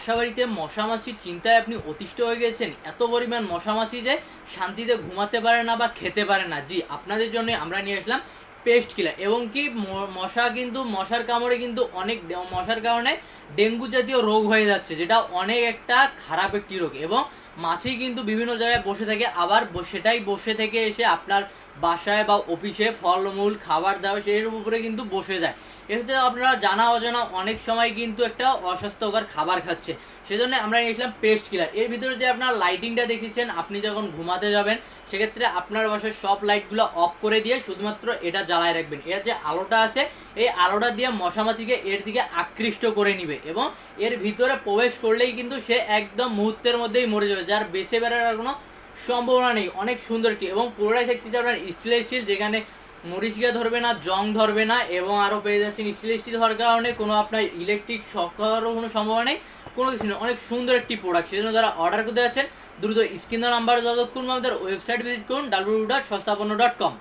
বাসাবাড়িতে মশামাছির চিন্তায় আপনি অতিষ্ঠ হয়ে গেছেন, এত পরিমাণ মশামাছি যে শান্তিতে ঘুমাতে পারে না বা খেতে পারে না। জি, আপনাদের জন্য আমরা নিয়ে আসলাম পেস্ট কিলার। এবং কি মশা কিন্তু মশার কামড়ে কিন্তু অনেক মশার কারণে ডেঙ্গু জাতীয় রোগ হয়ে যাচ্ছে, যেটা অনেক একটা খারাপ একটি রোগ। এবং মাছি কিন্তু বিভিন্ন জায়গায় বসে থাকে, আবার সেটাই বসে থেকে এসে আপনার বাসায় বা অফিসে ফলমূল খাবার দাবার সেই উপরে কিন্তু বসে যায়। এক্ষেত্রে আপনারা জানা অজানা অনেক সময় কিন্তু একটা অস্বাস্থ্যকর খাবার খাচ্ছে। সেজন্য আমরা নিয়েছিলাম পেস্ট কিলার। এর ভিতরে যে আপনার লাইটিংটা দেখেছেন, আপনি যখন ঘুমাতে যাবেন সেক্ষেত্রে আপনার বাসায় সব লাইটগুলো অফ করে দিয়ে শুধুমাত্র এটা জ্বালায় রাখবেন। এর যে আলোটা আছে এই আলোটা দিয়ে মশামাছিকে এর দিকে আকৃষ্ট করে নিবে এবং এর ভিতরে প্রবেশ করলেই কিন্তু সে একদম মুহূর্তের মধ্যেই মরে যাবে, যার বেঁচে বেড়ার কোনো সম্ভাবনা নেই। অনেক সুন্দর একটি এবং পুরোটাই থাকছে আপনার স্টিল, যেখানে মরিচিকা ধরবে না, জং ধরবে না। এবং আরও পেয়ে যাচ্ছেন স্টিল হওয়ার কারণে কোনো আপনার ইলেকট্রিক শক হওয়ারও কোনো সম্ভাবনা নেই, কোনো কিছু নেই। অনেক সুন্দর একটি প্রোডাক্ট। সেজন্য যারা অর্ডার করতে যাচ্ছেন দ্রুত স্ক্রিন নাম্বার যতক্ষণ আমাদের ওয়েবসাইট ভিজিট করুন www.সস্তাপন্ন.com।